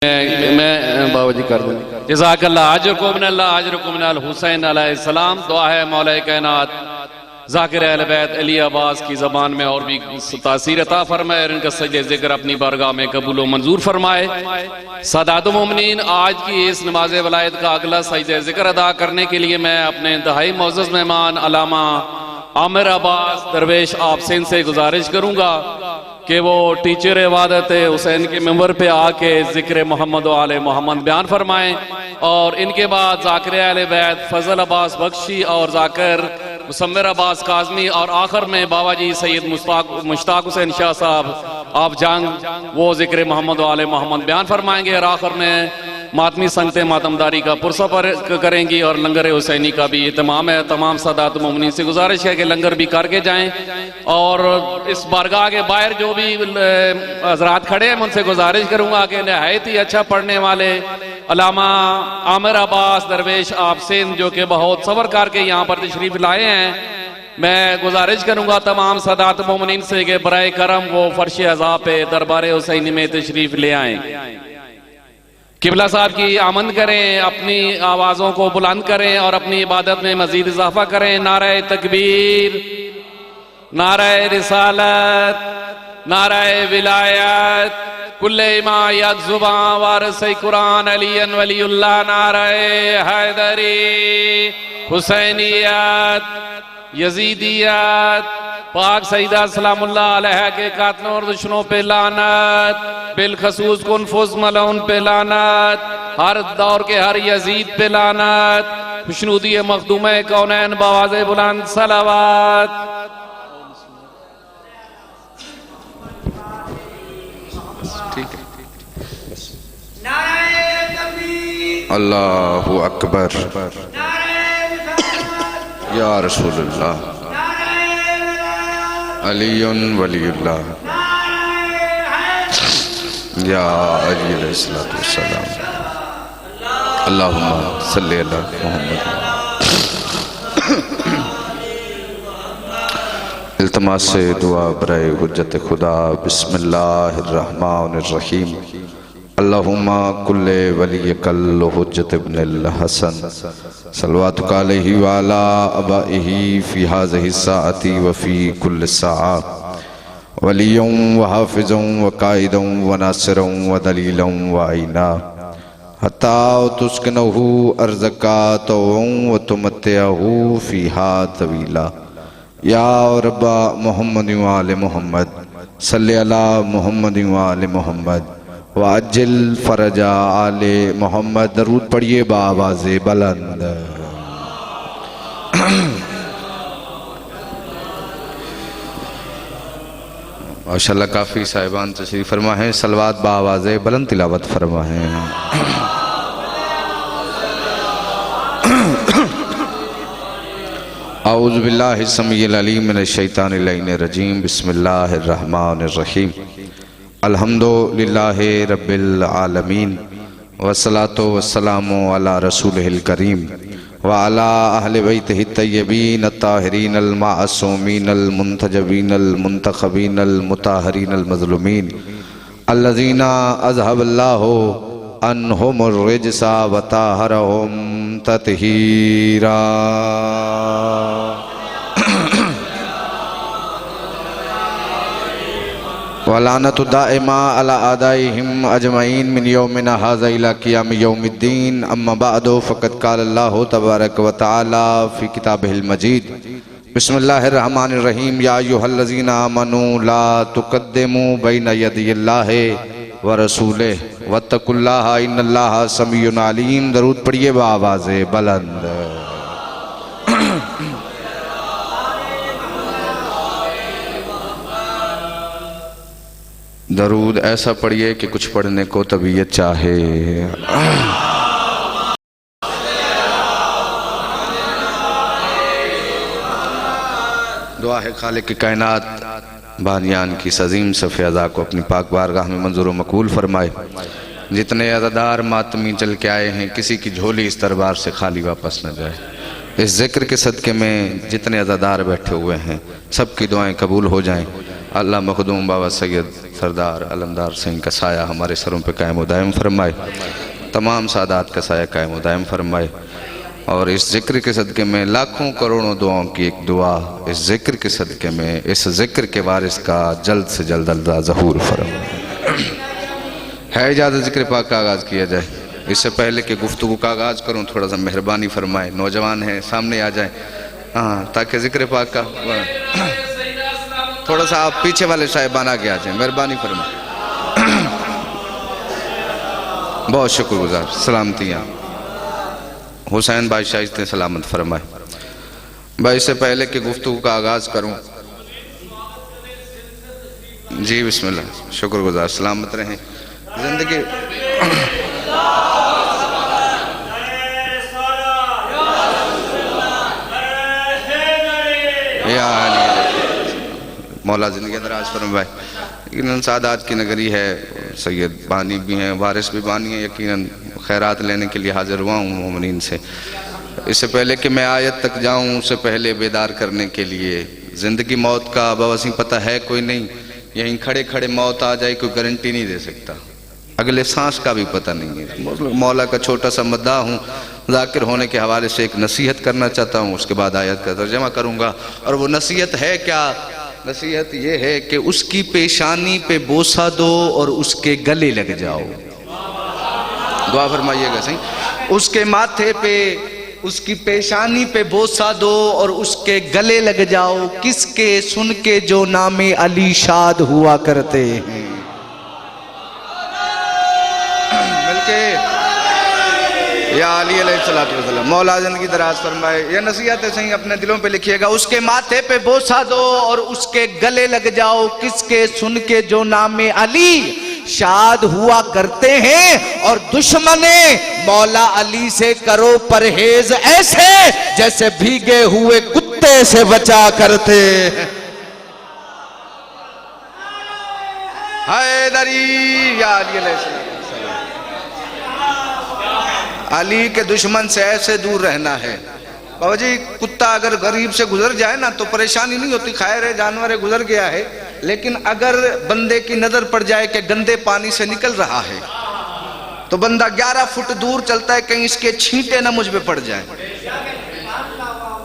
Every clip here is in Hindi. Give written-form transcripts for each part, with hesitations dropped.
मैं बाबा जी कर दूँ जज़ाकल्लाह अजरकुम हुसैन अलैहिस्सलाम। दुआ है मौला कायनात ज़ाकिर अहले बैत अली अब्बास की ज़बान में और भी तासीर अता फरमाए और इनका सजदे ज़िक्र अपनी बारगाह में कबूल व मंजूर फरमाए। सादातुल मोमिनीन, आज की इस नमाज वलायत का अगला सजदे ज़िक्र अदा करने के लिए मैं अपने इंतहाई मोअज़्ज़ज़ मेहमान अल्लामा आमिर अब्बास दरवेश आप से गुजारिश करूँगा कि वो टीचर इबादत हुसैन के मेंबर पे आके ज़िक्र मोहम्मद व आले मोहम्मद बयान फरमाएं और इनके बाद ज़ाकिर अहले बैत फजल अब्बास बख्शी और ज़ाकिर मुसम्मिर अब्बास काज़मी और आखिर में बाबा जी सैयद मुश्ताक हुसैन शाह साहब आप जंग वो ज़िक्र मोहम्मद व आले मोहम्मद बयान फरमाएंगे और आखिर में मातमी संगते मातमदारी का पुरसा करेंगी और लंगर हुसैनी का भी इत्माम है। तमाम सादात मोमिनीन से गुजारिश है कि लंगर भी करके जाएं और इस बारगाह के बाहर जो भी हजरात खड़े हैं उनसे गुजारिश करूंगा कि नहायत ही अच्छा पढ़ने वाले अल्लामा आमिर अब्बास दरवेश आप सिंध जो कि बहुत सबर करके यहाँ पर तशरीफ लाए हैं, मैं गुजारिश करूंगा तमाम सादात मोमिनीन से कि बराए करम वो फर्श अज़ा पे दरबार हुसैनी में तशरीफ ले आएं, किबला साहब की आमद करें, अपनी आवाज़ों को बुलंद करें और अपनी इबादत में मजीद इजाफा करें। नारे तकबीर, नारे रिसालत, नारे विलायत, कुल्ले इमा यकजुबा वारिस कुरान अलीन वलीउल्लाह, नारे हैदरी, हुसैनियत, यजीदियत, पाक सईदा सलामुल्लाह अलैहा के कातलों और दुश्मनों पे लानत, बिलखसूस कुनफुस मलऊन पे लानत, हर दौर के हर यजीद पे लानत, खुशनूदी मखदूम कौनैन बवाज़े बुलंद सलावत। ठीक है, अल्लाहु अकबर या रसूलुल्लाह अलीयुन वलीयुल्लाह या अली अलैहिस्सलातु वस्सलाम। अल्लाहुम्मा सल्ली अला मुहम्मद। इल्तिमास से दुआ बराए हुज्जत खुदा। बिस्मिल्लाहिर्रहमानिर्रहीम। अल्लाहुम्मा कुल्ले वलियकल हुज्जत इब्नुल हसन सल्लल्लाहु अलैहि व अला अबाइही फी हाज़िहि साअति व फी कुल्लि साअ वलिय्युम व हाफ़िज़ुम व काइदुम व नासिरुम व दलीलुम व आइना हत्ता तुस्किनुहु अर्ज़का तौअन व तुमत्तिअहु फ़ीहा तवीला। या रब्बा मुहम्मद व आले मुहम्मद सल्लि अला मुहम्मद व आले मुहम्मद वाजिल फरजा आले मोहम्मद। दरूद पढ़िए बावाज़े बुलंद। माशाअल्लाह काफ़ी साहिबान तशरीफ़ फरमा है, सलवात बावाज़े बुलंद तिलावत फरमा है। औज़ु बिल्लाहि समीइल अलीम मिनश शैतानिर रजीम। बिस्मिल्लाहिर रहमानिर रहीम। अल्हम्दुलिल्लाहि रब्बिल आलमीन वस्सलातु वस्सलामु अला रसूलिहिल करीम व अला अहलि बैतिहि तय्यबीन अत्ताहिरीन अल मासूमीन अल मुंतजबीन अल मुंतखबीन अल मुताहरीन अल मज़लूमीन अल्लज़ीना अज़हबल्लाहु अन्हुमुर रिज्सा व ताहरहुम तत्हीरा। वलानतु दाइमा अला आदाइहिम अजमईन मिन यौमिना हाज़ा इला क़ियाम यौमिद्दीन। अम्मा बअदु फ़क़द क़ाल अल्लाहु तबारक व तआला फ़ी किताबिहिल मजीद। बिस्मिल्लाहिर रहमानिर रहीम। या अय्युहल्लज़ीना आमनू ला तुक़द्दिमू बैना यदिल्लाहि व रसूलिहि वत्तक़ुल्लाहा इन्नल्लाहा समीउन अलीम। दरूद पढ़िए बावाज़े बुलंद। दरूद ऐसा पढ़िए कि कुछ पढ़ने को तबीयत चाहे। दुआ है खालिक की कायनात बानियान की सजीम सफ़े अज़ा को अपनी पाक बारगाह में मंजूर व मकबूल फरमाए। जितने अज़ादार मातमी चल के आए हैं, किसी की झोली इस दरबार से खाली वापस न जाए। इस ज़िक्र के सदक़े में जितने अज़ादार बैठे हुए हैं सबकी दुआएं कबूल हो जाएं। अल्लाह मखदूम बाबा सैयद सरदार अलमदार सिंह का साया हमारे सरों पे कायम दायम फरमाए, तमाम सादात का साया कायम दायम फरमाए। और इस ज़िक्र के सदक़े में लाखों करोड़ों दुआओं की एक दुआ, इस ज़िक्र के सदक़े में इस ज़िक्र के वारिस का जल्द से जल्द अल्लाह ज़हूर फरमाए। है इजाज़त ज़िक्र पाक का आगाज़ किया जाए। इससे पहले कि गुफ्तगू का आगाज़ करूँ, थोड़ा सा मेहरबानी फरमाए, नौजवान हैं सामने आ जाएँ, हाँ, ताकि ज़िक्र पाक का थोड़ा सा आप पीछे वाले साहिबान आगे आ जाएँ, मेहरबानी फरमाए। बहुत शुक्रगुजार। सलामतियाँ हुसैन भाई शाइस्ते सलामत फरमाए। भाई इससे पहले कि गुफ्तगू का आगाज़ करूँ, जी बिस्मिल्लाह, शुक्रगुजार, सलामत रहें। ज़िंदगी मौला ज़िंदगी दराज फरमाए। यकीनन सादात की नगरी है, सैयद बानी भी हैं, वारिस भी बानी है, यकीनन खैरात लेने के लिए हाजिर हुआ हूँ मोमिनीन से। इससे पहले कि मैं आयत तक जाऊँ, उससे पहले बेदार करने के लिए, ज़िंदगी मौत का बवसी पता है कोई नहीं, यहीं खड़े खड़े मौत आ जाए कोई गारंटी नहीं दे सकता, अगले सांस का भी पता नहीं है। मौला का छोटा सा मद्दा हूँ, ज़ाकिर होने के हवाले से एक नसीहत करना चाहता हूँ, उसके बाद आयत का तर्जमा करूँगा। और वो नसीहत है क्या? नसीहत ये है कि उसकी पेशानी पे बोसा दो और उसके गले लग जाओ। दुआ फरमाइएगा सही। उसके माथे पे, उसकी पेशानी पे बोसा दो और उसके गले लग जाओ, किसके सुन के जो नामे अली शाद हुआ करते हैं। मिलके या अली अलैहिस्सलातु वस्सलाम, मौला ज़िंदगी दराज फरमाए। यह नसीहत है सही, अपने दिलों पे लिखिएगा। उसके माथे पे बोसा दो और उसके गले लग जाओ, किसके सुन के जो नामे अली शाद हुआ करते हैं। और दुश्मने मौला अली से करो परहेज ऐसे जैसे भीगे हुए कुत्ते से बचा करते। हैदरी या अली अलैहिस्सलाम, अली के दुश्मन से ऐसे दूर रहना है। बाबा जी, कुत्ता अगर गरीब से गुजर जाए ना तो परेशानी नहीं होती, खैर है, जानवर है, गुजर गया है। लेकिन अगर बंदे की नजर पड़ जाए कि गंदे पानी से निकल रहा है तो बंदा 11 फुट दूर चलता है, कहीं इसके छींटे ना मुझ पे पड़ जाए।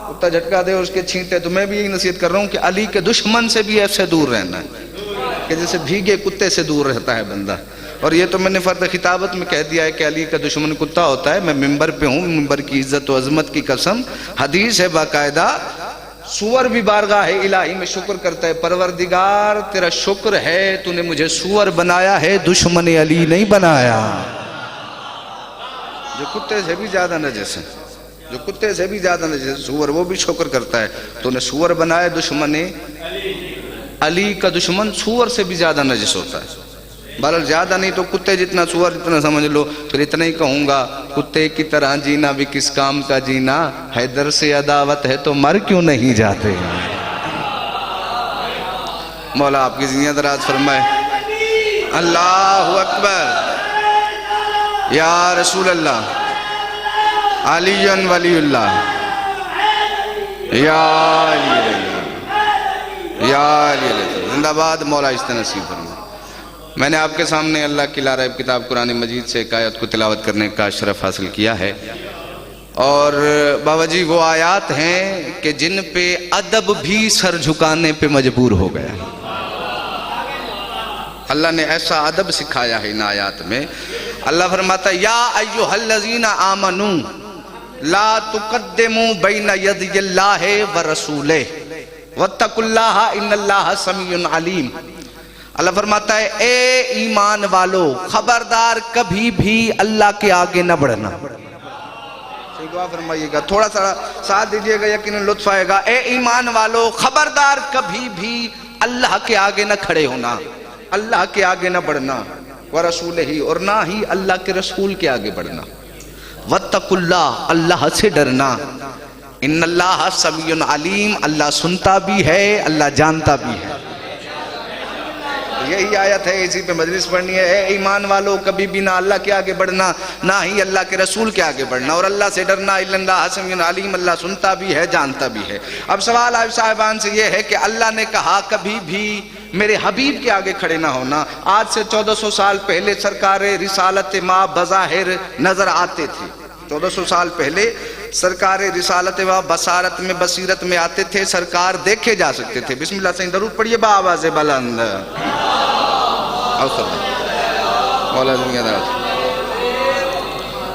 कुत्ता झटका दे उसके छींटे। तो मैं भी यही नसीहत कर रहा हूँ कि अली के दुश्मन से भी ऐसे दूर रहना है कि जैसे भीगे कुत्ते से दूर रहता है बंदा। और ये तो मैंने फर्द खिताबत में कह दिया है कि अली का दुश्मन कुत्ता होता है। मैं मिंबर पे हूँ, मिंबर की इज्जत और अजमत की कसम, हदीस है बाकायदा। सुअर भी बारगाह है इलाही में शुक्र करता है, परवरदिगार तेरा शुक्र है तूने मुझे सुअर बनाया है, दुश्मन अली नहीं बनाया। जो कुत्ते से भी ज्यादा नजस है, जो कुत्ते से भी ज्यादा नजस सुअर, वो भी शुक्र करता है तूने सुअर बनाया। दुश्मन अली का दुश्मन सुअर से भी ज्यादा नजस होता है। बहरहाल ज्यादा नहीं तो कुत्ते जितना सुअर जितना समझ लो। फिर इतना ही कहूंगा, कुत्ते की तरह जीना भी किस काम का जीना, हैदर से अदावत है तो मर क्यों नहीं जाते। मौला आपकी जिंदगी दराज फरमाए। अल्लाहु अकबर, या रसूल अल्लाह, अलीयन वलीउल्लाह, या अली जिंदाबाद। मौला इस तरह नसीब फरमाए। मैंने आपके सामने अल्लाह की लाराइब किताब कुरान मजीद से एक आयत को तिलावत करने का शरफ हासिल किया है। और बाबा जी वो आयात हैं कि जिन पे अदब भी सर झुकाने पे मजबूर हो गया। अल्लाह ने ऐसा अदब सिखाया है इन आयात में। अल्लाह फरमाता है, या अय्युहल्लज़ीना आमनू ला तुक़द्दिमू बैना यदिल्लाहि व रसूलिही वत्तकुल्लाह इन्नल्लाह समीउन अलीम। अल्लाह फरमाता है, ए ईमान वालो, खबरदार कभी भी अल्लाह के आगे न बढ़ना। दुआ फरमाइएगा, थोड़ा सा साथ दीजिएगा, यकीनन लुत्फ आएगा। ए ईमान वालो, खबरदार कभी भी अल्लाह के आगे न खड़े होना, अल्लाह के आगे न बढ़ना, व रसूलिही, और ना ही अल्लाह के रसूल के आगे बढ़ना, वत्तकुल्लाह, अल्लाह से डरना, इन्नल्लाह समीउन अलीम, अल्लाह सुनता भी है, अल्लाह जानता भी है। यही आयत है, इसी पे मजलिस पढ़नी है। ए ईमान वालों, कभी भी ना अल्लाह के आगे बढ़ना, ना ही अल्लाह के रसूल के आगे बढ़ना, और अल्लाह से डरना। इल्लल्लाह समीउन अलीम, अल्लाह सुनता भी है, जानता भी है। अब सवाल आप साहिबान से यह है कि अल्लाह ने कहा कभी भी मेरे हबीब के आगे खड़े ना होना। आज से 1400 साल पहले सरकार रिसालत माँ बज़ाहिर नजर आते थे। 1400 साल पहले सरकार रिसालत माँ बसारत में बसीरत में आते थे, सरकार देखे जा सकते थे। बिस्मिल्लाह से दरूद पढ़िए बाआवाज़ बुलंद।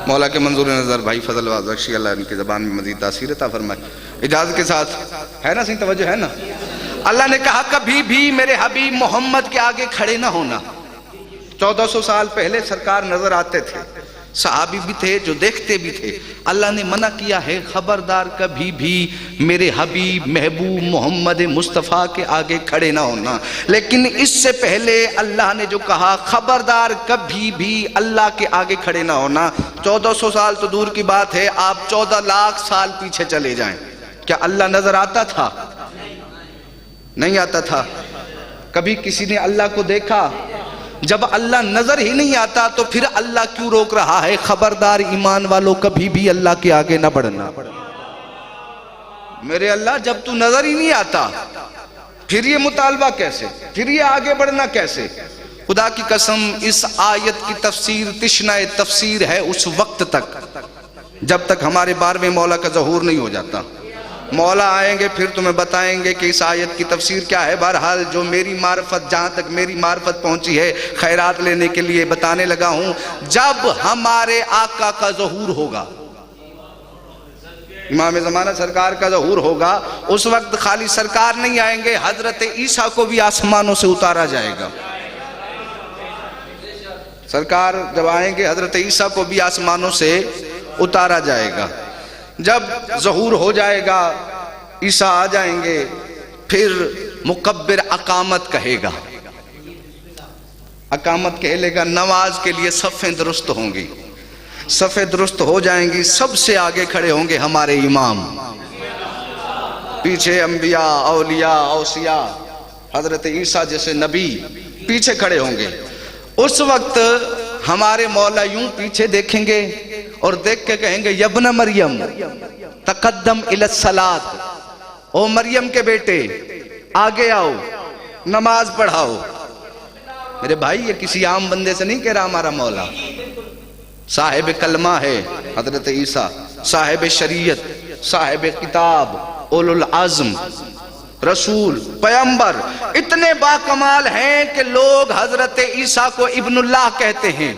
मौला के मंजूर नज़र भाई फजल बख्शी अल्लाह इनकी ज़बान में मज़ीद तासीर अता फरमाए। इजाज़त के साथ है ना, सही तवज्जो है ना। अल्लाह ने कहा कभी भी मेरे हबीब मोहम्मद के आगे खड़े ना होना। 1400 साल पहले सरकार नजर आते थे, सहाबी भी थे जो देखते भी थे। अल्लाह ने मना किया है खबरदार कभी भी मेरे हबीब महबूब मोहम्मद मुस्तफ़ा के आगे खड़े ना होना। लेकिन इससे पहले अल्लाह ने जो कहा खबरदार कभी भी अल्लाह के आगे खड़े ना होना। 1400 साल तो दूर की बात है, आप 14 लाख साल पीछे चले जाएं, क्या अल्लाह नजर आता था? नहीं आता था। कभी किसी ने अल्लाह को देखा? जब अल्लाह नजर ही नहीं आता तो फिर अल्लाह क्यों रोक रहा है? खबरदार ईमान वालों कभी भी अल्लाह के आगे ना बढ़ना। मेरे अल्लाह जब तू नजर ही नहीं आता फिर ये मुतालबा कैसे, फिर ये आगे बढ़ना कैसे? खुदा की कसम इस आयत की तफसीर तिश्नाए तफसीर है उस वक्त तक जब तक हमारे बार में मौला का ज़हूर नहीं हो जाता। मौला आएंगे फिर तुम्हें बताएंगे कि इस आयत की तफसीर क्या है। बहरहाल जो मेरी मार्फत, जहाँ तक मेरी मार्फत पहुँची है, खैरात लेने के लिए बताने लगा हूँ। जब हमारे आका का ज़हूर होगा, इमाम ज़माना सरकार का ज़हूर होगा, उस वक्त खाली सरकार नहीं आएंगे, हजरत ईसा को भी आसमानों से उतारा जाएगा। सरकार जब आएंगे हजरत ईसा को भी आसमानों से उतारा जाएगा। जब ज़हूर हो जाएगा, ईसा आ जाएंगे, फिर मुकब्बिर अकामत कहेगा। अकामत कहलेगा, नमाज के लिए सफ़ें दुरुस्त होंगी, सफ़ें दुरुस्त हो जाएंगी। सबसे आगे खड़े होंगे हमारे इमाम, पीछे अंबिया औलिया औसिया हजरत ईसा जैसे नबी पीछे खड़े होंगे। उस वक्त हमारे मौला यूं पीछे देखेंगे और देख के कहेंगे, यब्न मरियम तकद्दम इलस सलात, ओ मरियम के बेटे आगे आओ, नमाज पढ़ाओ। मेरे भाई ये किसी आम बंदे से नहीं कह रहा हमारा मौला। साहिब कलमा है हजरत ईसा, साहिब शरीयत, साहिब किताब, उलुल आज़म, रसूल, पैगंबर, इतने बाकमाल हैं कि लोग हजरत ईसा को इब्नुल्लाह कहते हैं,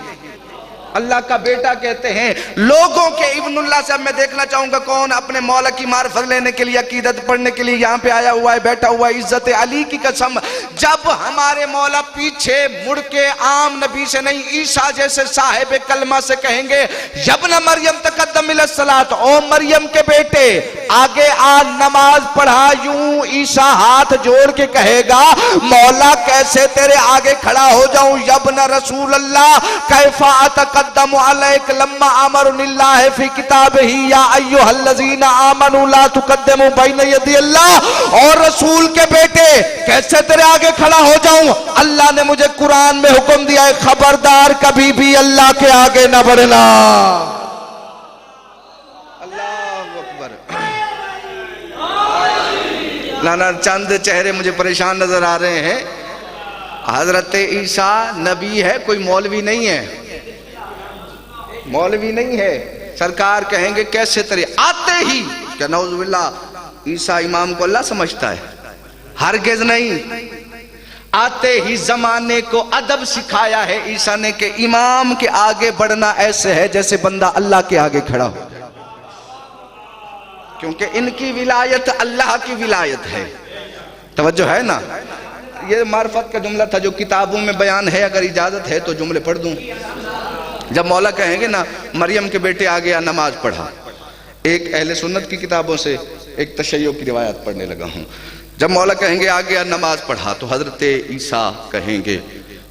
अल्लाह का बेटा कहते हैं। लोगों के इब्नुल्लाह से अब मैं देखना चाहूंगा कौन अपने मौला की मार्फत लेने के लिए, अकीदत पढ़ने के लिए यहाँ पे आया हुआ है, बैठा हुआ है। इज्जत अली की कसम, जब हमारे मौला पीछे मुड़ के आम नबी से नहीं, ईसा जैसे साहिब कलमा से कहेंगे, यब्न मरियम तकद्दम इलस सलात, ओ मरियम के बेटे आगे आ, नमाज पढ़ा। यूं ईसा हाथ जोड़ के कहेगा, मौला कैसे तेरे आगे खड़ा हो जाऊं? यब्न रसूल अल्लाह कैफा तकद्दमु अलैक लम्मा अमरुनिल्लाह फी किताबिही या अय्युहल्लज़ीना आमनू ला तुकद्दिमू बैना यदी अल्लाह। और रसूल के बेटे कैसे तेरे आगे खड़ा हो जाऊं? अल्लाह ने मुझे कुरान में हुक्म दिया है, खबरदार कभी भी अल्लाह के आगे न बढ़ना। लाना चंद चेहरे मुझे परेशान नजर आ रहे हैं। हजरत ईसा नबी है, कोई मौलवी नहीं है, मौलवी नहीं है। सरकार कहेंगे कैसे तेरे आते ही, क्या नौजुबिल्लाह ईसा इमाम को अल्लाह समझता है? हरगिज नहीं। आते ही जमाने को अदब सिखाया है ईसा ने कि इमाम के आगे बढ़ना ऐसे है जैसे बंदा अल्लाह के आगे खड़ा हो, क्योंकि इनकी विलायत अल्लाह की विलायत है। तवज्जो है ना। ये मार्फत का जुमला था जो किताबों में बयान है, अगर इजाजत है तो जुमले पढ़ दूं। जब मौला कहेंगे ना, मरियम के बेटे आ गया, नमाज पढ़ा, एक अहले सुन्नत की किताबों से एक तशय्यो की रिवायत पढ़ने लगा हूं। जब मौला कहेंगे आ गया, नमाज पढ़ा, तो हजरत ईसा कहेंगे,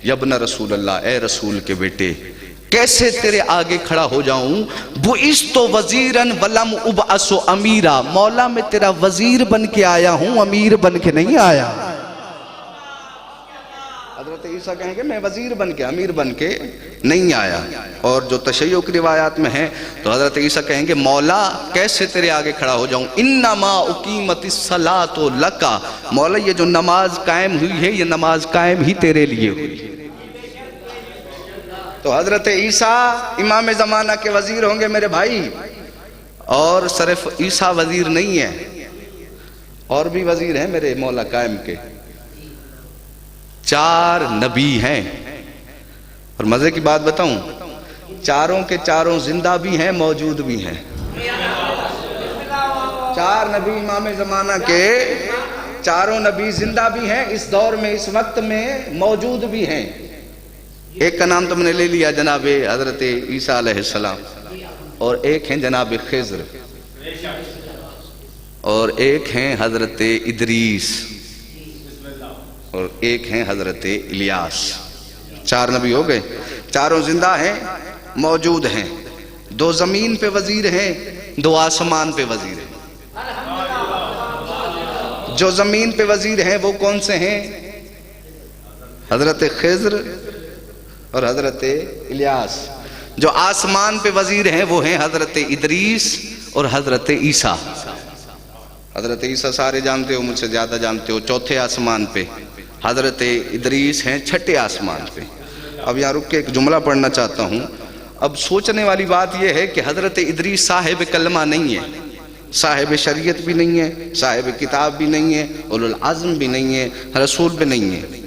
यब्न रसूल अल्लाह, ए रसूल के बेटे कैसे तेरे आगे खड़ा हो जाऊं? बुइस्तो वजीरन वलम उबअसो अमीरा, मौला मैं तेरा वजीर बन के आया हूं, अमीर बन के नहीं आया। हजरत ईसा कहेंगे मैं वजीर बन के, अमीर बन के नहीं आया। और जो तशय्यो की रिवायात में है तो हजरत ईसा कहेंगे मौला कैसे तेरे आगे खड़ा हो जाऊं, इन्नमा उकीमतिस सलातो लका, मौला ये जो नमाज कायम हुई है ये नमाज कायम ही तेरे लिए हुई। तो हजरत ईसा इमाम ज़माना के वजीर होंगे मेरे भाई। और सिर्फ ईसा वजीर नहीं है, और भी वजीर हैं मेरे मौला कायम के। 4 नबी हैं। और मजे की बात बताऊं, चारों के चारों जिंदा भी हैं, मौजूद भी हैं। 4 नबी इमाम ज़माना के, चारों नबी जिंदा भी हैं, इस दौर में इस वक्त में मौजूद भी हैं। एक का नाम तो मैंने ले लिया, जनाब हजरत ईसा अलैहिस्सलाम, और एक हैं जनाब खिज़्र, और एक हैं हजरत इदरीस, और एक हैं हजरत इलियास। 4 नबी हो गए। चारों जिंदा हैं, मौजूद हैं। 2 जमीन पे वजीर हैं, 2 आसमान पे वजीर हैं। जो जमीन पे वजीर हैं वो कौन से हैं? हजरत खिज़्र और हजरत इलियास। जो आसमान पे वजीर हैं वो हैं हजरत इदरीस और हजरत ईसा। हजरत ईसा सारे जानते हो, मुझसे ज्यादा जानते हो, 4थे आसमान पे। हजरत इदरीस हैं 6ठे आसमान पे। अब यहाँ रुक के एक जुमला पढ़ना चाहता हूँ। अब सोचने वाली बात यह है कि हजरत इदरीस साहिब कलमा नहीं है, साहिब शरीयत भी नहीं है, साहिब किताब भी नहीं है, उलुल आज़म भी नहीं है, रसूल भी नहीं है।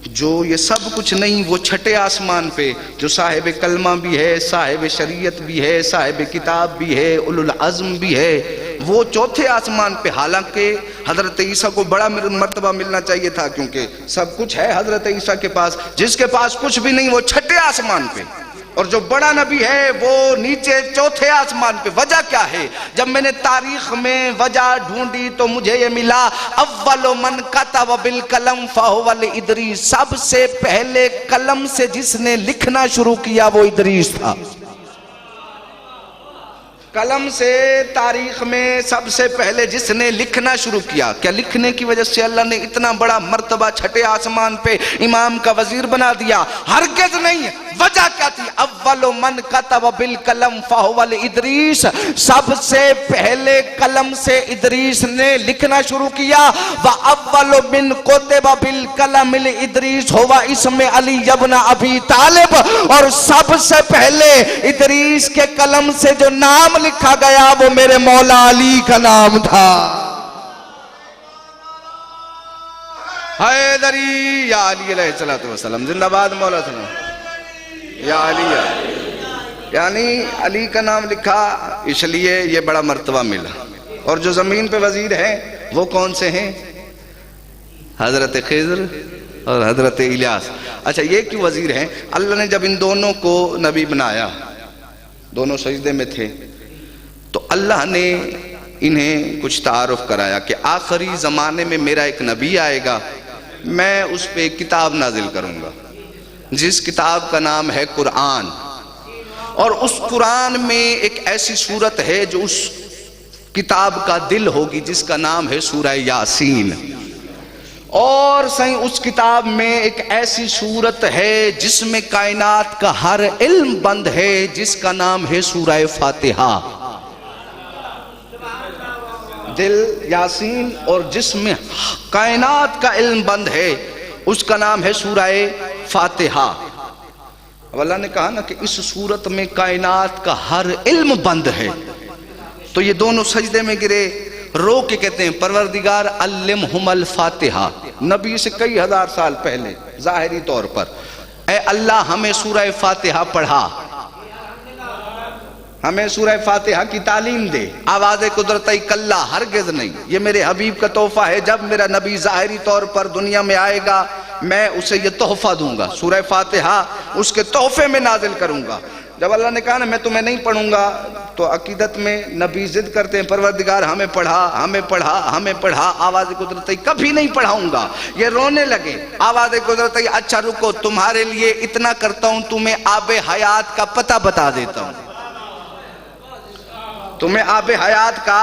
जो ये सब कुछ नहीं, वो 6ठे आसमान पे जो साहिब कलमा भी है, साहिब शरीयत भी है, साहिब किताब भी है, उलुल आज़म भी है, वो 4थे आसमान पे। हालांकि हजरत ईसा को बड़ा मर्तबा मिलना चाहिए था, क्योंकि सब कुछ है हजरत ईसा के पास। जिसके पास कुछ भी नहीं वो 6ठे आसमान पे, और जो बड़ा नबी है वो नीचे 4थे आसमान पे। वजह क्या है? जब मैंने तारीख में वजह ढूंढी तो मुझे ये मिला, अव्वलो मन कतब बिल कलम फहुवल इदरीस, सबसे पहले कलम से जिसने लिखना शुरू किया वो इदरीस था। कलम से तारीख में सबसे पहले जिसने लिखना शुरू किया, क्या लिखने की वजह से अल्लाह ने इतना बड़ा मर्तबा 6ठे आसमान पे इमाम का वजीर बना दिया? हरगिज़ नहीं। वजह क्या थी? अव्वलो मन कतब बिल कलम फहुवल इदरीस, सबसे पहले कलम से इदरीस ने लिखना शुरू किया। व अव्वलो बिन कुतिब बिल कलम इदरीस हुवा इसमें अली इब्न अबी तालिब, और सबसे पहले इदरीस के कलम से जो नाम लिखा गया वो मेरे मौला अली का नाम था। हैदरी या अली अलैहिस्सलातु वस्सलाम जिंदाबाद, मौला सलाम या अली, यानी अली का नाम लिखा, इसलिए ये बड़ा मर्तबा मिला। और जो जमीन पे वजीर हैं वो कौन से हैं? हजरत खिज़्र और हजरत इलियास। अच्छा, ये क्यों वजीर हैं? अल्लाह ने जब इन दोनों को नबी बनाया, दोनों सजदे में थे, तो अल्लाह ने इन्हें कुछ तारुफ कराया कि आखिरी ज़माने में मेरा एक नबी आएगा, मैं उस पर एक किताब नाजिल करूँगा, जिस किताब का नाम है कुरान। और उस कुरान में एक ऐसी सूरत है जो उस किताब का दिल होगी, जिसका नाम है सूरह यासीन। और सही उस किताब में एक ऐसी सूरत है जिसमें कायनात का हर इल्म बंद है, जिसका नाम है सूरह फातिहा। दिल यासीन, और जिसमें कायनात का इल्म बंद है उसका नाम है सूरह फातिहा। अब अल्लाह ने कहा ना कि इस सूरत में कायनात का हर इल्म बंद है, तो ये दोनों सजदे में गिरे, रो के कहते हैं परवरदिगार अल्लिमहुमुल फातिहा। नबी से कई हजार साल पहले जाहिरी तौर पर, ए अल्लाह हमें सूरह फातिहा पढ़ा, हमें सूरह फातिहा की तालीम दे। आवाज़ कुदरती कल्ला, हरगिज़ नहीं। ये मेरे हबीब का तोहफा है। जब मेरा नबी ज़ाहिरी तौर पर दुनिया में आएगा मैं उसे ये तोहफा दूंगा, सूरह फातिहा उसके तोहफे में नाजिल करूंगा। जब अल्लाह ने कहा ना मैं तुम्हें नहीं पढ़ूंगा, तो अकीदत में नबी जिद करते हैं परवरदिगार हमें पढ़ा, हमें पढ़ा, हमें पढ़ा। आवाज़ कुदरती कभी नहीं पढ़ाऊंगा। ये रोने लगे। आवाज़ कुदरती अच्छा रुको, तुम्हारे लिए इतना करता हूं, तुम्हें आबे हयात का पता बता देता हूं, तुम्हें आबे हयात का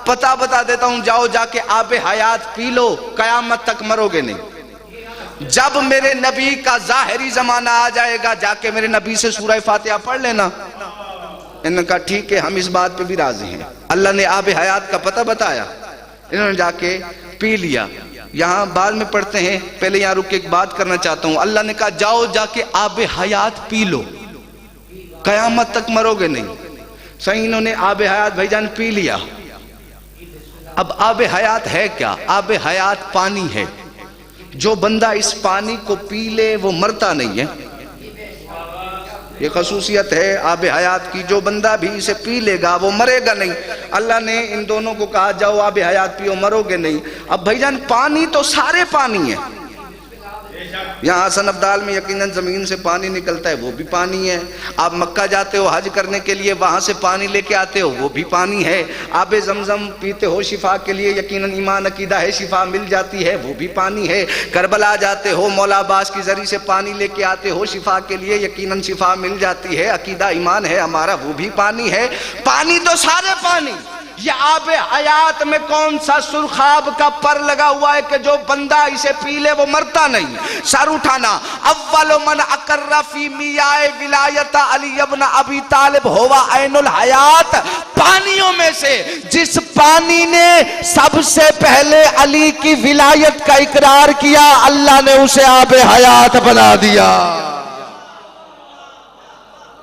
पता बता देता हूं, जाओ जाके आबे हयात पी लो, कयामत तक मरोगे नहीं। जब मेरे नबी का जाहिरी जमाना आ जाएगा जाके मेरे नबी से सूरह फातिहा पढ़ लेना। इन्होंने कहा ठीक है, हम इस बात पे भी राजी हैं। अल्लाह ने आब हयात का पता बताया, इन्होंने जाके पी लिया। यहाँ बाद में पढ़ते हैं, पहले यहाँ रुक के एक बात करना चाहता हूँ। अल्लाह ने कहा जाओ जाके आब हयात पी लो, कयामत तक मरोगे नहीं। सही, इन्होंने आब हयात भाईजान पी लिया। अब आब हयात है क्या? आब हयात पानी है। जो बंदा इस पानी को पी ले वो मरता नहीं है। ये खसूसियत है आब हयात की, जो बंदा भी इसे पी लेगा वो मरेगा नहीं। अल्लाह ने इन दोनों को कहा जाओ आब हयात पियो, मरोगे नहीं। अब भाईजान पानी तो सारे पानी है। यहाँ हसन अब्दाल में यकीनन जमीन से पानी निकलता है, वो भी पानी है। आप मक्का जाते हो हज करने के लिए, वहां से पानी लेके आते हो, वो भी पानी है। आबे जमजम पीते हो शिफा के लिए, यकीनन ईमान अकीदा है, शिफा मिल जाती है, वो भी पानी है। करबला जाते हो, मौला अब्बास की जरिए से पानी लेके आते हो शिफा के लिए, यकीनन शिफा मिल जाती है, अकीदा ईमान है हमारा, वो भी पानी है। पानी तो सारे पानी। ये आब हयात में कौन सा सुरखाब का पर लगा हुआ है कि जो बंदा इसे पी ले वो मरता नहीं? सर उठाना। अव्वल मन अकर्रा फी मियाए विलायत अली इब्न अबी तालिब हुवा ऐनुल हयात। पानियों में से जिस पानी ने सबसे पहले अली की विलायत का इकरार किया, अल्लाह ने उसे आब हयात बना दिया।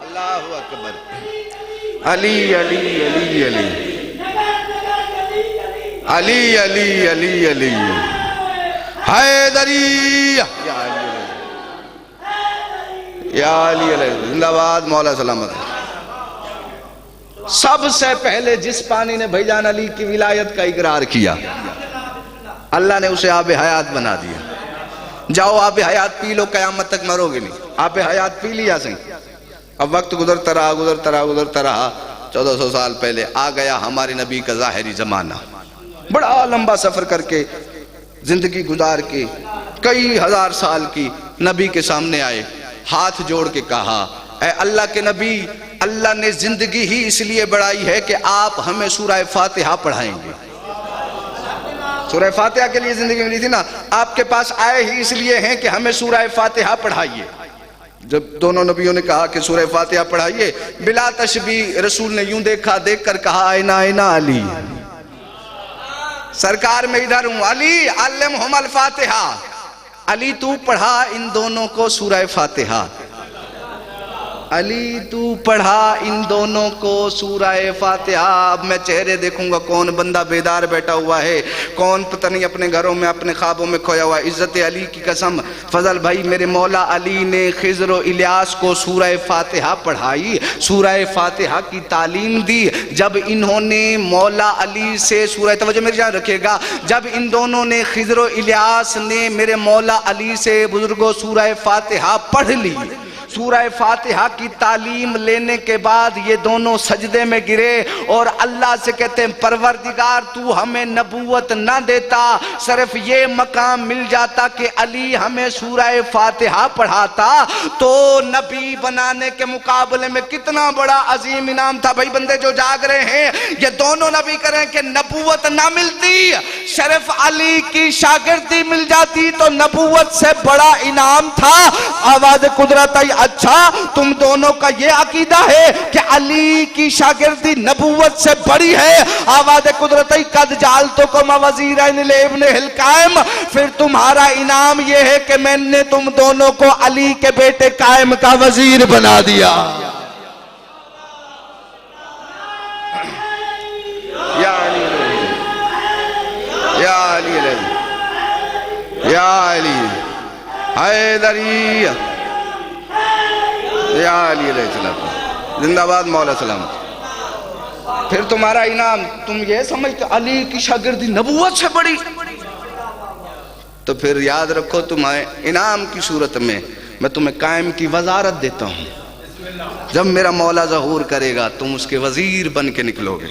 अल्लाहु अकबर। अली अली अली अली अली अली अली अली हैदरी या अली अली जिंदाबाद, मौला सलामत। सबसे पहले जिस पानी ने भाईजान अली की विलायत का इकरार किया, अल्लाह ने उसे आब हयात बना दिया। जाओ आब हयात पी लो, कयामत तक मरोगे नहीं। आब हयात पी लिया सही। अब वक्त गुजरता रहा गुजरता रहा गुजरता रहा। 1400 साल पहले आ गया हमारे नबी का ज़ाहिरी जमाना। बड़ा लंबा सफर करके जिंदगी गुजार के कई हजार साल की नबी के सामने आए, हाथ जोड़ के कहा, ऐ अल्लाह के नबी, अल्लाह ने जिंदगी ही इसलिए बढ़ाई है कि आप हमें सूरह फातिहा पढ़ाएंगे। सूरह फातिहा के लिए जिंदगी मिली थी ना, आपके पास आए ही इसलिए हैं कि हमें सूरह फातिहा पढ़ाइए। जब दोनों नबियों ने कहा कि सूरह फातिहा पढ़ाइए, बिला तशबीह रसूल ने यूं देखा, देख कर कहा आइना आइना अली, सरकार में इधर हूं, अली अल्लम हुमल फातिहा, अली तू पढ़ा इन दोनों को सूरह फातिहा, अली तू पढ़ा इन दोनों को सूरह फातिहा। अब मैं चेहरे देखूंगा कौन बंदा बेदार बैठा हुआ है, कौन पता नहीं अपने घरों में अपने ख्वाबों में खोया हुआ है। इज्जत अली की कसम फजल भाई, मेरे मौला अली ने खिज़र और इलियास को सूरह फातिहा पढ़ाई, सूरह फातिहा की तालीम दी। जब इन्होंने मौला अली से सूरह, तवज्जो मेरी जान रखिएगा, जब इन दोनों ने खिज़र और इलियास ने मेरे मौला अली से बुजुर्गों सूरह फातिहा पढ़ ली, सूरह फातिहा की तालीम लेने के बाद ये दोनों सजदे में गिरे और अल्लाह से कहते हैं, परवरदिगार तू हमें नबूवत ना देता, सिर्फ ये मकाम मिल जाता कि अली हमें सूरह फातिहा पढ़ाता, तो नबी बनाने के मुकाबले में कितना बड़ा अजीम इनाम था। भाई बंदे जो जाग रहे हैं, ये दोनों नबी करें कि नबूवत ना मिलती, सिर्फ अली की शागिर्दी मिल जाती तो नबूवत से बड़ा इनाम था। आवाज कुदरत, अच्छा तुम दोनों का ये अकीदा है कि अली की शागिर्दी नबूवत से बड़ी है। आवाज़ कुदरत, कद जाल तो को वज़ीरैन लिब्न हिल कायम, फिर तुम्हारा इनाम ये है कि मैंने तुम दोनों को अली के बेटे कायम का वजीर बना दिया। या अली या अली या अली हैदरी या अली अलैहिस्सलाम जिंदाबाद, मौला सलामत। फिर तुम्हारा इनाम, तुम ये समझते अली की शागिर्दी नबूवत से बड़ी, तो फिर याद रखो तुम्हें इनाम की सूरत में मैं तुम्हें कायम की वजारत देता हूँ। जब मेरा मौला ज़हूर करेगा तुम उसके वजीर बन के निकलोगे।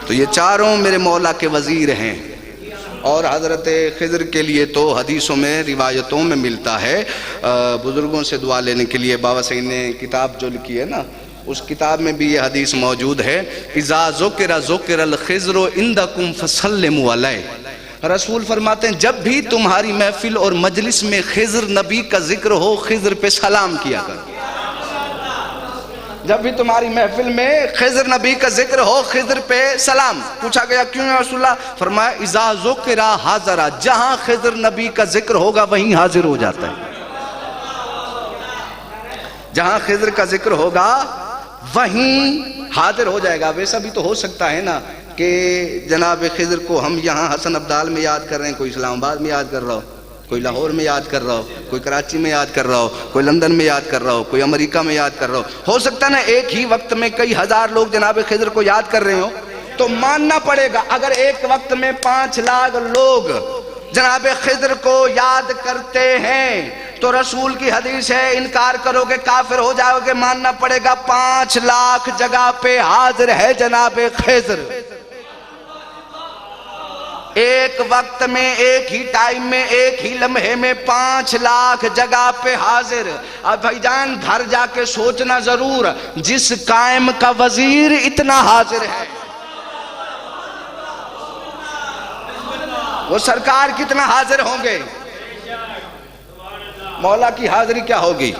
तो ये चारों मेरे मौला के वजीर हैं। और हज़रत खिज़र के लिए तो हदीसों में रिवायतों में मिलता है, बुज़ुर्गों से दुआ लेने के लिए बाबा सईद ने किताब जो लिखी है ना, उस किताब में भी ये हदीस मौजूद है, इज़ा ज़ुकिरा ज़ुकिरल खिज़्रु इंदकुम फसल्लिमु अलैहि। रसूल फरमाते हैं जब भी तुम्हारी महफिल और मजलिस में खिज़र नबी का जिक्र हो, खिज़र पे सलाम किया करो। जब भी तुम्हारी महफिल में खिज़र नबी का जिक्र हो, खिज़र पे सलाम। पूछा गया क्यों या रसूलल्लाह? फरमाया इज़ा ज़ुकिरा हाज़रा, जहां खिज़र नबी का जिक्र होगा वहीं हाजिर हो जाता है। जहां खिज़र का जिक्र होगा वहीं हाजिर हो जाएगा। वैसा भी तो हो सकता है ना कि जनाब खिज़र को हम यहाँ हसन अब्दाल में याद कर रहे हैं, कोई इस्लामाबाद में याद कर रहा हो, कोई लाहौर में याद कर रहा हो, कोई कराची में याद कर रहा हो, कोई लंदन में याद कर रहा हो, कोई अमेरिका में याद कर रहा हो सकता है ना एक ही वक्त में कई हजार लोग जनाब खिज़र को याद कर रहे हो। तो मानना पड़ेगा अगर एक वक्त में 5 लाख लोग जनाब खिज़र को याद करते हैं तो रसूल की हदीस है इनकार करोगे काफिर हो जाओगे। मानना पड़ेगा 5 लाख जगह पे हाजिर है जनाब खिज़र। एक वक्त में, एक ही टाइम में, एक ही लम्हे में 5 लाख जगह पे हाजिर। अब भाईजान घर जाके सोचना जरूर, जिस कायम का वजीर इतना हाजिर है वो सरकार कितना हाजिर होंगे। मौला की हाजिरी क्या होगी।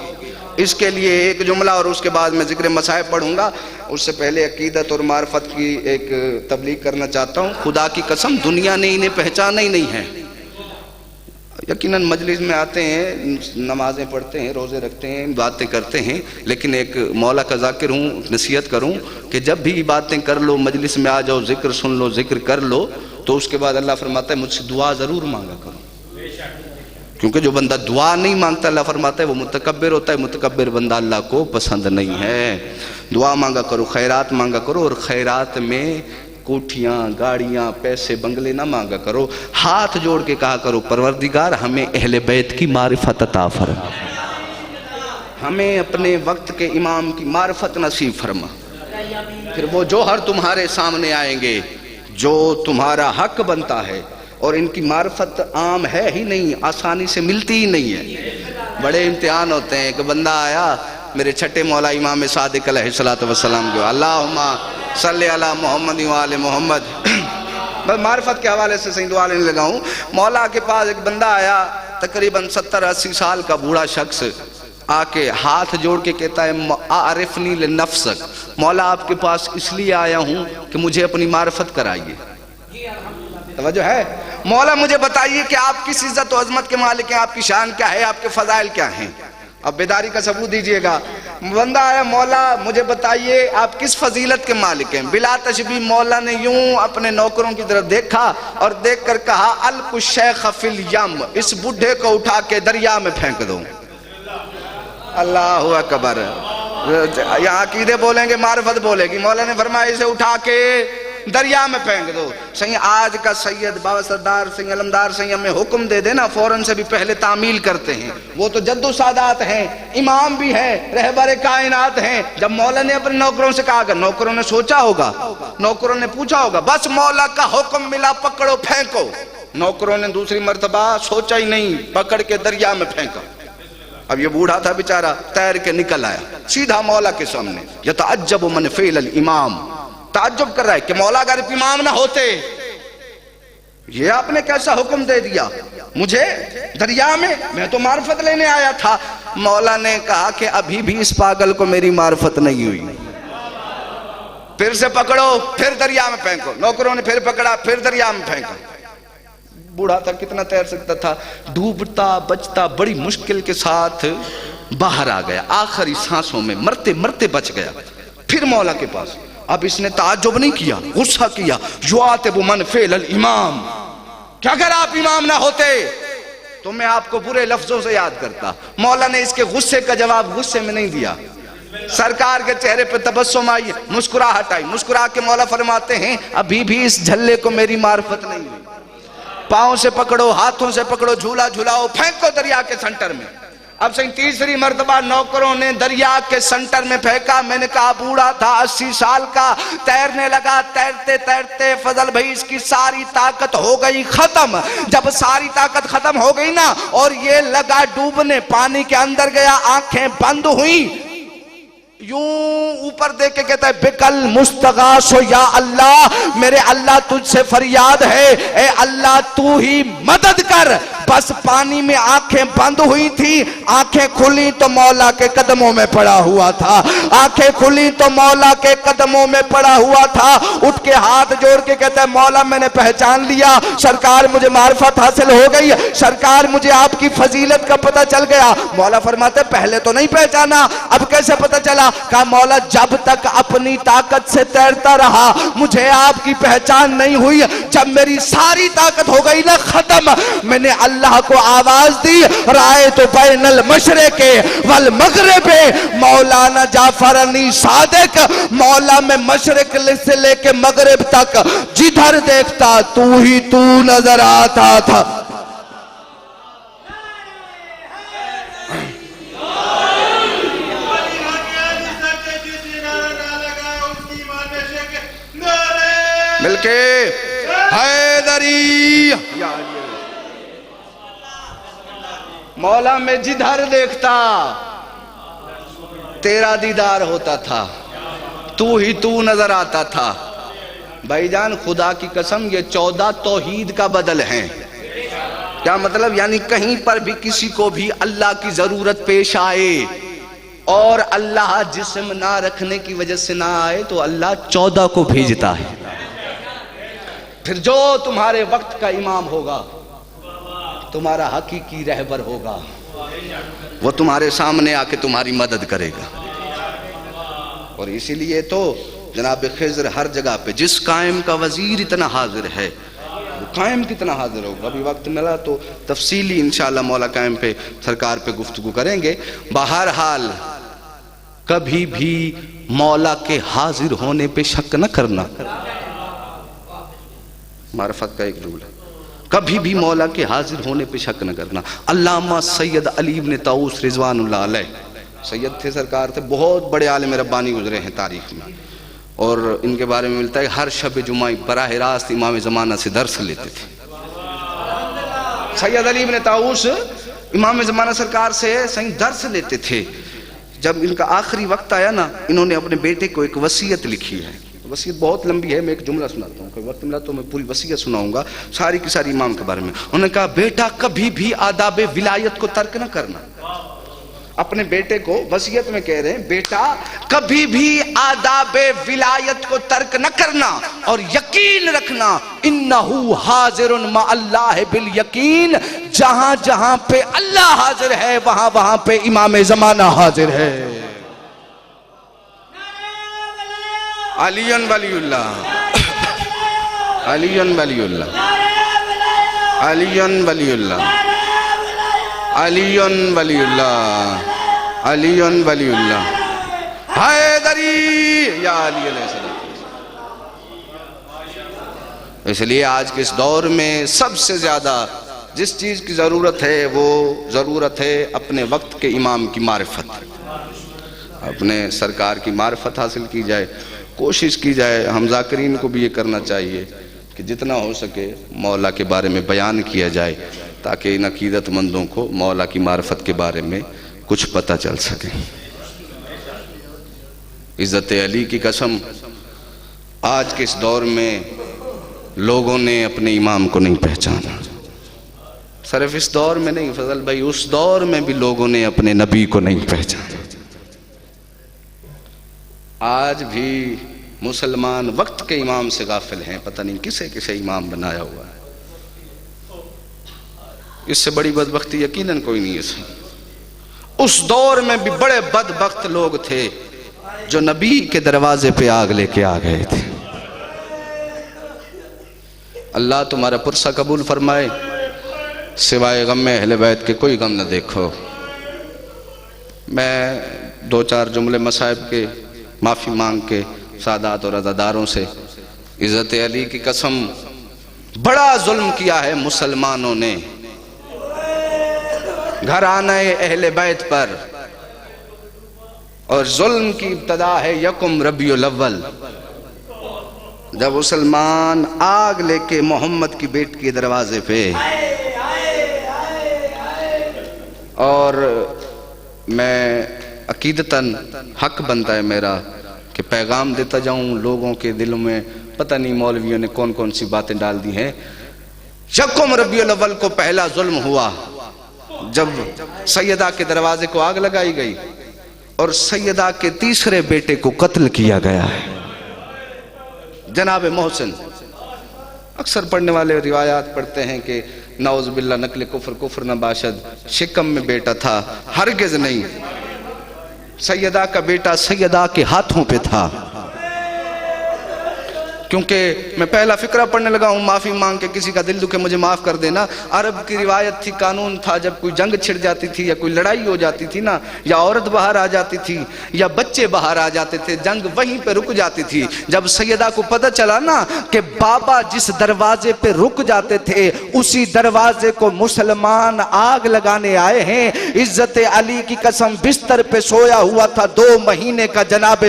इसके लिए एक जुमला और उसके बाद मैं जिक्र मसाइब पढ़ूंगा। उससे पहले अकीदत और मार्फत की एक तबलीग करना चाहता हूँ। खुदा की कसम दुनिया ने इन्हें पहचाना ही नहीं है। यकीनन मजलिस में आते हैं, नमाजें पढ़ते हैं, रोज़े रखते हैं, बातें करते हैं, लेकिन एक मौला का जाकिर हूँ, नसीहत करूँ कि जब भी बातें कर लो, मजलिस में आ जाओ, जिक्र सुन लो, जिक्र कर लो, तो उसके बाद अल्लाह फरमाता है मुझसे दुआ ज़रूर मांगा करो। क्योंकि जो बंदा दुआ नहीं मांगता अल्लाह फरमाता है वो मुतकब्बिर होता है। मुतकब्बिर बंदा अल्लाह को पसंद नहीं है। दुआ मांगा करो, खैरात मांगा करो, और खैरात में कोठियाँ, गाड़ियाँ, पैसे, बंगले ना मांगा करो। हाथ जोड़ के कहा करो परवरदिगार हमें अहले बैत की मारिफत अता फरमा, हमें अपने वक्त के इमाम की मारिफत नसीब फरमा। फिर वो जोहर तुम्हारे सामने आएंगे जो तुम्हारा हक बनता है। और इनकी मार्फत आम है ही नहीं, आसानी से मिलती ही नहीं है। बड़े इम्तिहान होते हैं कि बंदा आया मेरे छठे मौला इमाम सादिक अलैहिस्सलातु वस्सलाम के अल्लाहुम्मा सल्ली अला मोहम्मद व आले मोहम्मद। बस मार्फत के हवाले से सही दुआ लेने लगा हूँ। मौला के पास एक बंदा आया, तकरीबन 70-80 साल का बूढ़ा शख्स, आके हाथ जोड़ के कहता है आरिफनी ले नफ्सक, मौला आपके पास इसलिए आया हूँ कि मुझे अपनी मार्फत कराइए। तवज्जो है। मौला मुझे बताइए कि आप किस इज्जत और अजमत के मालिक हैं, आपकी शान क्या है, आपके फजाइल क्या हैं। अब बेदारी का सबूत दीजिएगा। बंदा आया, मौला मुझे बताइए आप किस फजीलत के मालिक हैं। बिला तशबी मौला ने यूं अपने नौकरों की तरफ देखा और देख कर कहा अलकु शेख फिल यम, इस बुढ़े को उठा के दरिया में फेंक दो। अल्लाहु अकबर। यहाँ अकीदे बोलेंगे, मार्फत बोलेगी। मौला ने फरमाया इसे उठा के दरिया में फेंक दो। सही आज का सैयद बाबा सरदार सिंह अलमदार सिंह हमें हुक्म दे देना, फौरन से भी पहले तामील करते हैं। वो तो जद्दो सादात हैं, इमाम भी हैं, रहबर कायनात हैं। जब मौला ने अपने नौकरों से कहा, नौकरों ने सोचा होगा, नौकरों ने पूछा होगा, बस मौला का हुक्म मिला पकड़ो फेंको। नौकरों ने दूसरी मर्तबा सोचा ही नहीं, पकड़ के दरिया में फेंका। अब ये बूढ़ा था बेचारा, तैर के निकल आया सीधा मौला के सामने। यतअज्जबु मन फ़िल इमाम, ताज्जुब कर रहा है कि मौला अगर इमाम ना होते, ये आपने कैसा हुक्म दे दिया मुझे दरिया में, मैं तो मार्फत लेने आया था। मौला ने कहा कि अभी भी इस पागल को मेरी मार्फत नहीं हुई, फिर से पकड़ो, फिर दरिया में फेंको। नौकरों ने फिर पकड़ा, फिर दरिया में फेंका। बूढ़ा था, कितना तैर सकता था, डूबता बचता बड़ी मुश्किल के साथ बाहर आ गया। आखिरी सांसों में मरते मरते बच गया। फिर मौला के पास। अब इसने ताज्जुब नहीं किया, गुस्सा किया। युआतिबु मन फ़िल इमाम, क्या अगर आप इमाम ना होते तो मैं आपको बुरे लफ्जों से याद करता। मौला ने इसके गुस्से का जवाब गुस्से में नहीं दिया। सरकार के चेहरे पे तबस्सुम आई, मुस्कुराहट आई। मुस्कुरा के मौला फरमाते हैं अभी भी इस झल्ले को मेरी मार्फत नहीं हुई। पाँव से पकड़ो, हाथों से पकड़ो, झूला झूलाओ, फेंको दरिया के सेंटर में। अब सही तीसरी मर्तबा नौकरों ने दरिया के सेंटर में फेंका। मैंने कहा बूढ़ा था 80 साल का, तैरने लगा। तैरते तैरते फजल भाई इसकी सारी ताकत हो गई खत्म। जब सारी ताकत खत्म हो गई ना और ये लगा डूबने, पानी के अंदर गया, आंखें बंद हुई। यूं ऊपर देख के कहता है बिकल मुस्तगासो या अल्लाह, मेरे अल्लाह तुझसे फरियाद है, ए अल्लाह तू ही मदद कर। बस पानी में आंखें बंद हुई थी, आंखें खुली तो मौला के कदमों में पड़ा हुआ था, आंखें खुली तो मौला के कदमों में पड़ा हुआ था। उठ के हाथ जोड़ के कहता है मौला मैंने पहचान लिया, सरकार मुझे मार्फत हासिल हो गई, सरकार मुझे आपकी फजीलत का पता चल गया। मौला फरमाते पहले तो नहीं पहचाना, अब कैसे पता चला? कहा मौला जब तक अपनी ताकत से तैरता रहा मुझे आपकी पहचान नहीं हुई, जब मेरी सारी ताकत हो गई ना खत्म, मैंने अल्लाह को आवाज दी राय तो बैनल मशरिके वल मगरिबे मौलाना जाफर अनी सादिक, मौला में मशरिक से लेके मगरिब तक जिधर देखता तू ही तू नजर आता था। मिलके हैदरी मौला में जिधर देखता तेरा दीदार होता था, तू ही तू नजर आता था। भाईजान खुदा की कसम ये 14 तौहीद का बदल है। क्या मतलब? यानी कहीं पर भी किसी को भी अल्लाह की जरूरत पेश आए और अल्लाह जिस्म ना रखने की वजह से ना आए तो अल्लाह 14 को भेजता है। फिर जो तुम्हारे वक्त का इमाम होगा, तुम्हारा हकीकी रहबर होगा, वो तुम्हारे सामने आके तुम्हारी मदद करेगा। और इसीलिए तो जनाब खिज़र हर जगह पे जिस कायम का वजीर इतना हाजिर है वो कायम कितना हाजिर होगा। अभी वक्त मिला तो तफसीली इंशाअल्लाह मौला कायम पे सरकार पे गुफ्तगू करेंगे। बहरहाल कभी भी मौला के हाजिर होने पे शक न करना, मार्फत का एक रूल है। कभी भी मौला के हाजिर होने पे शक न करना। अल्लामा सैयद अली इब्न ताऊस रिजवानुल्लाह अलैह सैयद थे, सरकार थे, बहुत बड़े आलिम रब्बानी गुजरे हैं तारीख में। और इनके बारे में मिलता है हर शब जुमा बराह रास्त इमाम ज़माना से दर्स लेते थे। सैयद अली इब्न ताऊस इमाम ज़माना सरकार से सही दर्स लेते थे। जब इनका आखिरी वक्त आया ना, इन्होंने अपने बेटे को एक वसीयत लिखी है। वसीयत बहुत लंबी है, मैं एक जुमला सुनाता हूँ, कोई वक्त मिला तो मैं पूरी वसीयत सुनाऊंगा सारी की सारी इमाम के बारे में। उन्होंने कहा बेटा कभी भी आदाब विलायत को तर्क न करना। अपने बेटे को वसीयत में कह रहे हैं बेटा कभी भी आदाब विलायत को तर्क न करना और यकीन रखना इन्नहु हाजिरुन मा अल्लाह बिल यकीन, जहां जहां पे अल्लाह हाजिर है वहां वहां पे इमाम ज़माना हाजिर है। अलीयन वलीउल्लाह, अलीयन वलीउल्लाह, अलीयन वलीउल्लाह, अलीयन वलीउल्लाह, अलीयन वलीउल्लाह, हैदरी या अली अलैहिस्सलाम। इसलिए आज के इस दौर में सबसे ज्यादा जिस चीज की जरूरत है वो जरूरत है अपने वक्त के इमाम की मारिफत, अपने सरकार की मारिफत हासिल की जाए। कोशिश की जाए, हम ज़ाकिरीन को भी ये करना चाहिए कि जितना हो सके मौला के बारे में बयान किया जाए ताकि इन अकीदतमंदों को मौला की मारिफत के बारे में कुछ पता चल सके। इज़्ज़त अली की कसम, आज के इस दौर में लोगों ने अपने इमाम को नहीं पहचाना। सिर्फ इस दौर में नहीं फजल भाई, उस दौर में भी लोगों ने अपने नबी को नहीं पहचाना। आज भी मुसलमान वक्त के इमाम से गाफिल हैं, पता नहीं किसे किसे इमाम बनाया हुआ है। इससे बड़ी बदबख्ती यकीनन कोई नहीं है। उस दौर में भी बड़े बदबख्त लोग थे जो नबी के दरवाजे पे आग लेके आ गए थे। अल्लाह तुम्हारा पुरसा कबूल फरमाए, सिवाय गम में अहले बैत के कोई गम न देखो। मैं दो चार जुमले मसाइब के माफ़ी मांग के सादात और अज़ादारों से, इज़्ज़त अली की कसम बड़ा जुल्म किया है मुसलमानों ने घराने अहले बैत पर, और जुल्म की इब्तदा है यकुम रबीउल अव्वल, जब मुसलमान आग लेके मोहम्मद की बेट के दरवाजे पे। और मैं अकीदतन हक बनता है मेरा कि पैगाम देता जाऊं लोगों के दिलों में। पता नहीं मौलवियों ने कौन कौन सी बातें डाल दी हैं। यकम रबीउल अव्वल को पहला जुल्म हुआ जब सैयदा के दरवाजे को आग लगाई गई और सैयदा के तीसरे बेटे को कत्ल किया गया है, जनाब मोहसिन। अक्सर पढ़ने वाले रिवायात पढ़ते हैं कि नौज बिल्ला नकल कुफर कुफर न बाशद, शिकम में बेटा था, हरगिज नहीं। सैयदा का बेटा सैयदा के हाथों पे था। क्योंकि मैं पहला फिक्रा पढ़ने लगा हूँ, माफ़ी मांग के किसी का दिल दुखे मुझे माफ़ कर देना। अरब की रिवायत थी, कानून था, जब कोई जंग छिड़ जाती थी या कोई लड़ाई हो जाती थी ना, या औरत बाहर आ जाती थी या बच्चे बाहर आ जाते थे, जंग वहीं पे रुक जाती थी। जब सैयदा को पता चला ना कि बाबा जिस दरवाजे पे रुक जाते थे उसी दरवाजे को मुसलमान आग लगाने आए हैं, इज्जत अली की कसम बिस्तर पे सोया हुआ था 2 महीने का जनाब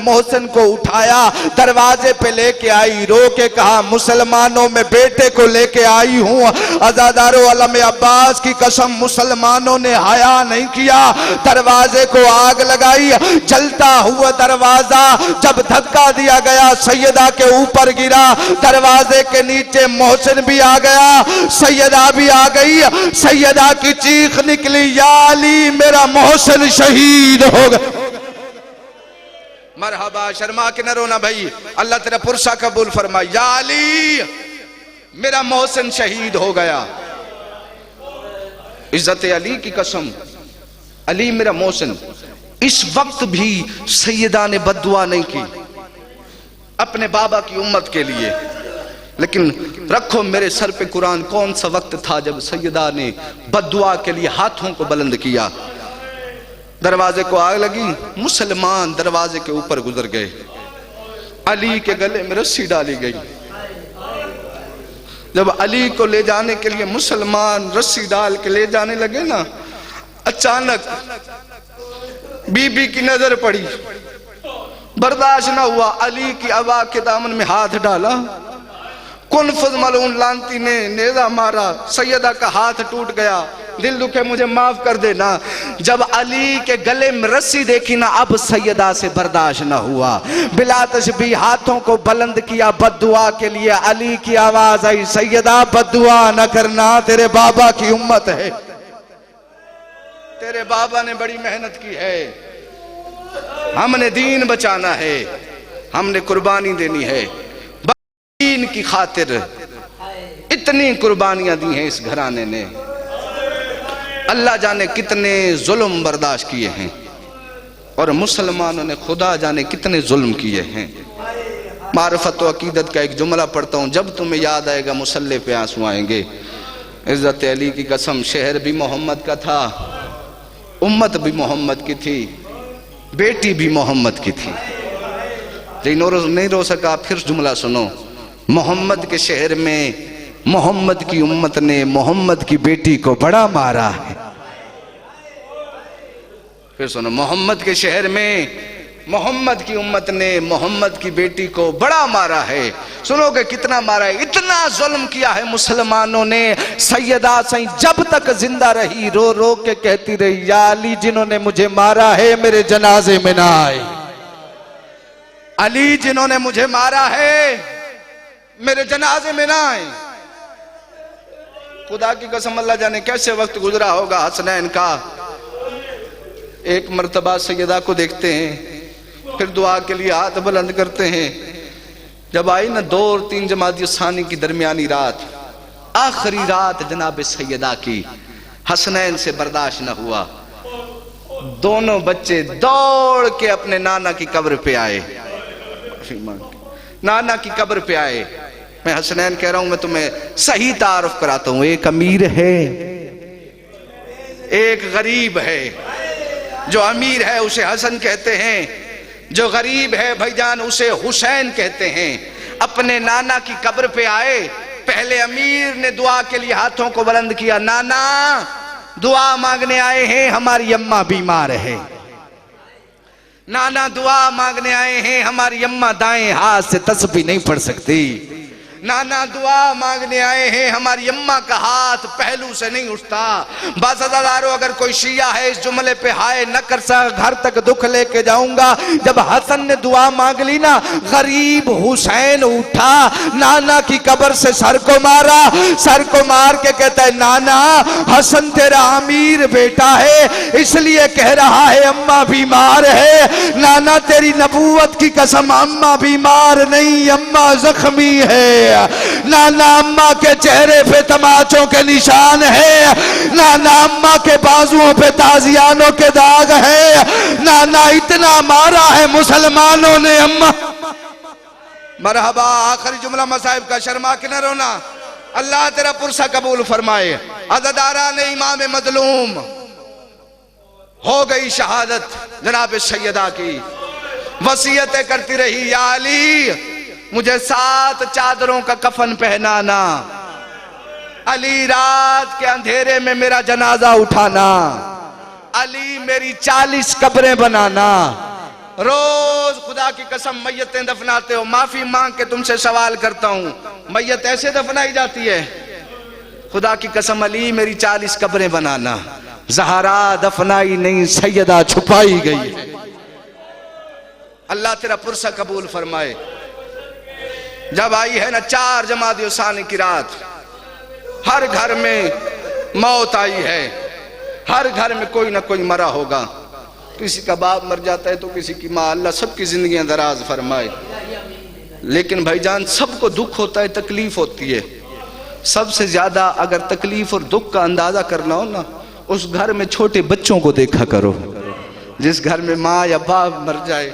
मोहसिन को उठाया, दरवाजे पे लेके आई, रो के कहा मुसलमानों में बेटे को लेके आई हूं। अज़ादारो अलम अब्बास की कसम मुसलमानों ने हया नहीं किया, दरवाजे को आग लगाई। जलता हुआ दरवाजा जब धक्का दिया गया सैयदा के ऊपर गिरा, दरवाजे के नीचे मोहसिन भी आ गया, सैयदा भी आ गई। सैयदा की चीख निकली, या अली मेरा मोहसिन शहीद हो गया। मरहबा, शर्मा के न रोना भाई, अल्लाह तेरा पुरसा कबूल फरमाए। या अली मेरा मोहसिन शहीद हो गया। इज्जत अली की कसम, अली मेरा मोहसिन। इस वक्त भी सैयदा ने बद्दुआ नहीं की अपने बाबा की उम्मत के लिए, लेकिन रखो मेरे सर पे कुरान, कौन सा वक्त था जब सैयदा ने बद्दुआ के लिए हाथों को बुलंद किया। दरवाजे को आग लगी, मुसलमान दरवाजे के ऊपर गुजर गए, अली के गले में रस्सी डाली गई। जब अली को ले जाने के लिए मुसलमान रस्सी डाल के ले जाने लगे ना, अचानक बीबी की नजर पड़ी, बर्दाश्त ना हुआ, अली की अबा के दामन में हाथ डाला, कुनफुज मलून लांती ने नेजा मारा, सैयदा का हाथ टूट गया। दिल दुखे मुझे माफ कर देना। जब अली के गले में रस्सी देखी ना, अब सैयदा से बर्दाश्त ना हुआ, बिला तशबी हाथों को बुलंद किया बद्दुआ के लिए। अली की आवाज आई, सैयदा बद्दुआ न करना, तेरे बाबा की उम्मत है, तेरे बाबा ने बड़ी मेहनत की है, हमने दीन बचाना है, हमने कुर्बानी देनी है दीन की खातिर। इतनी कुर्बानियां दी हैं इस घराने ने, अल्लाह जाने कितने जुल्म बर्दाश्त किए हैं, और मुसलमानों ने खुदा जाने कितने जुल्म किए हैं। मारिफत व अकीदत का एक जुमला पढ़ता हूँ, जब तुम्हें याद आएगा मुसल्ले पे आंसू आएंगे। इज्जत अली की कसम, शहर भी मोहम्मद का था, उम्मत भी मोहम्मद की थी, बेटी भी मोहम्मद की थी। नहीं रो सका, फिर जुमला सुनो। मोहम्मद के शहर में मोहम्मद की उम्मत ने मोहम्मद की बेटी को बड़ा मारा है। फिर सुनो, मोहम्मद के शहर में मोहम्मद की उम्मत ने मोहम्मद की बेटी को बड़ा मारा है। सुनोगे कितना मारा है, इतना जुल्म किया है मुसलमानों ने। सैयदा सही जब तक जिंदा रही रो रो के कहती रही, या अली जिन्होंने मुझे मारा है मेरे जनाजे में ना आए, अली जिन्होंने मुझे मारा है मेरे जनाजे में ना आए। खुदा की कसम, अल्लाह जाने कैसे वक्त गुजरा होगा हसनैन का। एक मर्तबा सैयदा को देखते हैं, फिर दुआ के लिए हाथ बुलंद करते हैं। जब आई ना 2 और 3 जमाती सानी की दरमियानी रात, आखिरी रात जनाब सैयदा की, हसनैन से बर्दाश्त न हुआ, दोनों बच्चे दौड़ के अपने नाना की कब्र पे आए, नाना की कब्र पे आए। मैं हसनैन कह रहा हूं, मैं तुम्हें सही तारुफ कराता हूं। एक अमीर है, एक गरीब है। जो अमीर है उसे हसन कहते हैं, जो गरीब है भाईजान उसे हुसैन कहते हैं। अपने नाना की कब्र पे आए, पहले अमीर ने दुआ के लिए हाथों को बुलंद किया, नाना दुआ मांगने आए हैं, हमारी अम्मा बीमार है। नाना दुआ मांगने आए हैं, हमारी अम्मा दाएं हाथ से तस्बीह नहीं पढ़ सकती। नाना दुआ मांगने आए हैं, हमारी अम्मा का हाथ पहलू से नहीं उठता। बस अज़ादारों, अगर कोई शिया है इस जुमले पे हाय न कर सा, घर तक दुख लेके जाऊंगा। जब हसन ने दुआ मांग ली ना, गरीब हुसैन उठा, नाना की कब्र से सर को मारा, सर को मार के कहता है नाना, हसन तेरा अमीर बेटा है इसलिए कह रहा है अम्मा बीमार है। नाना तेरी नबूवत की कसम, अम्मा बीमार नहीं, अम्मा जख्मी है। नाना अम्मा के चेहरे पे तमाचों के निशान है, नाना अम्मा के बाजुओं पे ताजियानों के दाग है। नाना इतना मारा है मुसलमानों ने अम्मा। मरहबा, आखिरी जुमला मसाहिब का, शर्मा के न रोना। अल्लाह तेरा पुरसा कबूल फरमाए। अज़ादारा ने इमाम मजलूम हो गई शहादत, जनाब सैयदा की वसीयतें करती रही, या अली मुझे 7 चादरों का कफन पहनाना, अली रात के अंधेरे में मेरा जनाजा उठाना, अली मेरी 40 कब्रें बनाना। रोज खुदा की कसम मैयतें दफनाते हो, माफी मांग के तुमसे सवाल करता हूं, मैयत ऐसे दफनाई जाती है? खुदा की कसम अली मेरी 40 कब्रें बनाना। ज़हरा दफनाई नहीं, सैयदा छुपाई गई है। अल्लाह तेरा पुरसा कबूल फरमाए। जब आई है ना 4 जमादी सानी की रात, हर घर में मौत आई है, हर घर में कोई ना कोई मरा होगा। किसी का बाप मर जाता है तो किसी की माँ, अल्लाह सबकी जिंदगियां दराज फरमाए। लेकिन भाईजान, सबको दुख होता है, तकलीफ होती है। सबसे ज्यादा अगर तकलीफ और दुख का अंदाजा करना हो ना, उस घर में छोटे बच्चों को देखा करो। जिस घर में माँ या बाप मर जाए,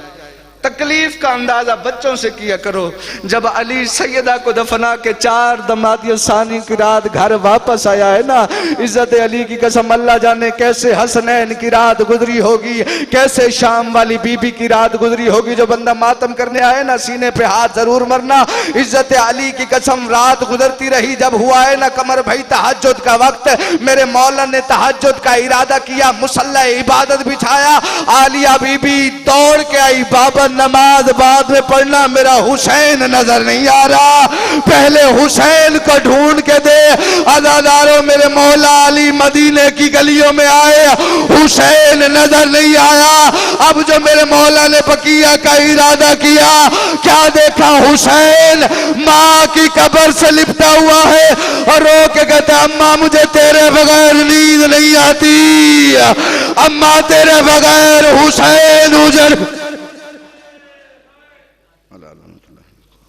तकलीफ का अंदाजा बच्चों से किया करो। जब अली सैयदा को दफना के 4 दमादिया सानी की रात घर वापस आया है ना, इज्जत अली की कसम अल्लाह जाने कैसे हसनैन की रात गुजरी होगी, कैसे शाम वाली बीबी की रात गुजरी होगी। जो बंदा मातम करने आए ना, सीने पे हाथ जरूर मरना। इज्जत अली की कसम रात गुजरती रही। जब हुआ है ना कमर भाई तहज्जुद का वक्त, मेरे मौला ने तहज्जुद का इरादा किया, मुसल्ला इबादत बिछाया, आलिया बीबी दौड़ के आई, बाबा नमाज बाद में पढ़ना, मेरा हुसैन नजर नहीं आ रहा, पहले हुसैन को ढूंढ के दे। अज़ादारों, मेरे मौला अली मदीने की गलियों में आए, हुसैन नजर नहीं आया। अब जो मेरे मौला ने बकिया का इरादा किया, क्या देखा? हुसैन माँ की कब्र से लिपटा हुआ है और रो के कहता, अम्मा मुझे तेरे बगैर नींद नहीं आती, अम्मा तेरे बगैर हुसैन उजर